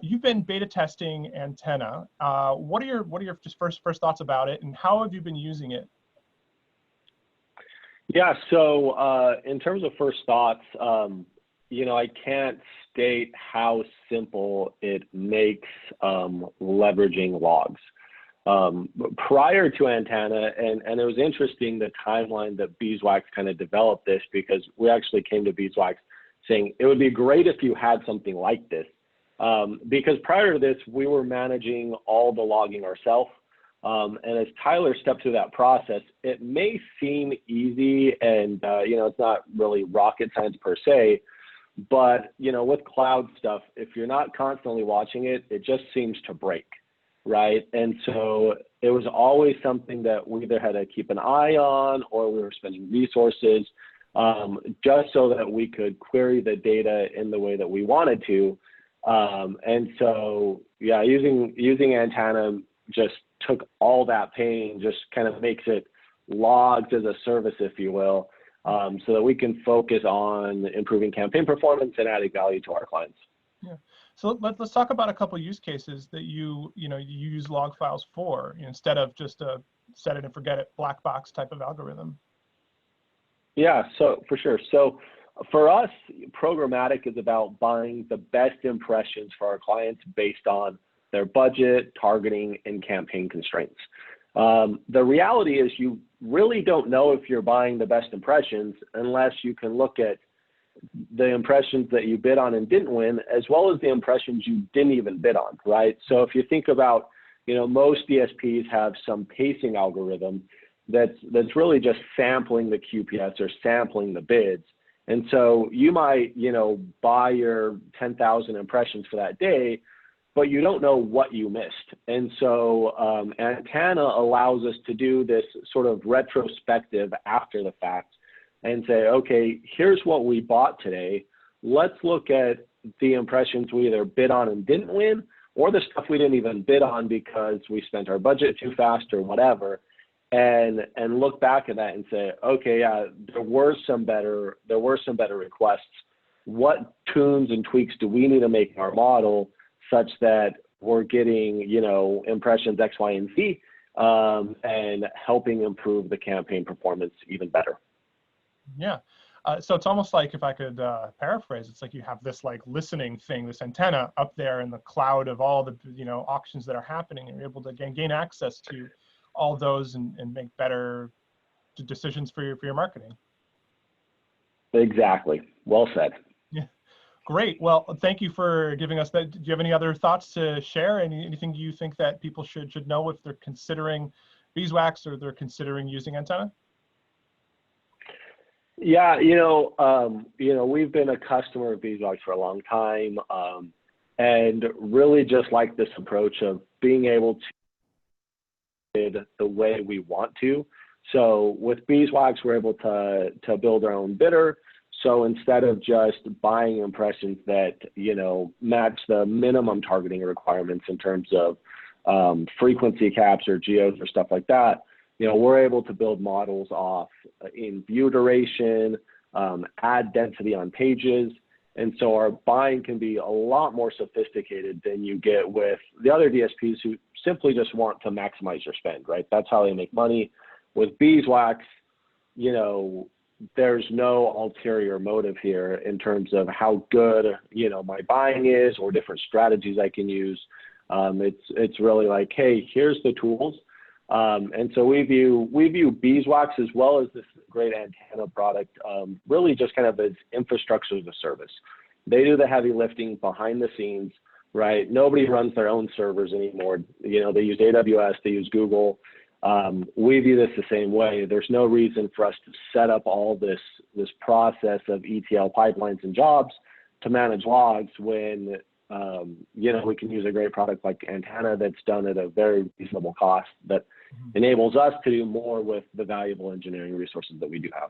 You've been beta testing Antenna. What are your just first thoughts about it, and how have you been using it? Yeah, so in terms of first thoughts, I can't state how simple it makes leveraging logs. Prior to Antenna, and it was interesting the timeline that Beeswax kind of developed this, because we actually came to Beeswax saying it would be great if you had something like this. Because prior to this, we were managing all the logging ourselves. And as Tyler stepped through that process, it may seem easy and, it's not really rocket science per se, but, with cloud stuff, if you're not constantly watching it, it just seems to break, right? And so it was always something that we either had to keep an eye on, or we were spending resources just so that we could query the data in the way that we wanted to. And so, yeah, using Antenna just took all that pain, just kind of makes it logs as a service, if you will, so that we can focus on improving campaign performance and adding value to our clients. Yeah. So let's talk about a couple of use cases that you use log files for, instead of just a set it and forget it black box type of algorithm. Yeah, so for sure. So for us, programmatic is about buying the best impressions for our clients based on their budget, targeting, and campaign constraints. The reality is you really don't know if you're buying the best impressions unless you can look at the impressions that you bid on and didn't win, as well as the impressions you didn't even bid on, right? So if you think about, most DSPs have some pacing algorithm that's really just sampling the QPS or sampling the bids. And so you might, buy your 10,000 impressions for that day, but you don't know what you missed. And so Antenna allows us to do this sort of retrospective after the fact and say, okay, here's what we bought today. Let's look at the impressions we either bid on and didn't win, or the stuff we didn't even bid on because we spent our budget too fast or whatever, and look back at that and say, okay, yeah, there were some better requests. What tunes and tweaks do we need to make in our model such that we're getting, impressions X, Y, and Z, and helping improve the campaign performance even better. Yeah. So it's almost like, if I could paraphrase, it's like you have this listening thing, this antenna up there in the cloud of all the auctions that are happening, and you're able to gain access to all those and make better decisions for your marketing. Exactly. Well said. Yeah. Great. Well, thank you for giving us that. Do you have any other thoughts to share? Anything you think that people should know if they're considering Beeswax or they're considering using Antenna? Yeah, we've been a customer of Beeswax for a long time, and really just like this approach of being able to do it the way we want to. So with Beeswax, we're able to build our own bidder. So instead of just buying impressions that, match the minimum targeting requirements in terms of frequency caps or geos or stuff like that, we're able to build models off in view duration, ad density on pages. And so our buying can be a lot more sophisticated than you get with the other DSPs who simply just want to maximize your spend, right? That's how they make money. With Beeswax, there's no ulterior motive here in terms of how good, my buying is or different strategies I can use. It's really like, hey, here's the tools. And so we view Beeswax as well as this great Antenna product, really just kind of as infrastructure as a service. They do the heavy lifting behind the scenes, right? Nobody runs their own servers anymore. They use AWS, they use Google. We view this the same way. There's no reason for us to set up all this process of ETL pipelines and jobs to manage logs when we can use a great product like Antenna that's done at a very reasonable cost that enables us to do more with the valuable engineering resources that we do have.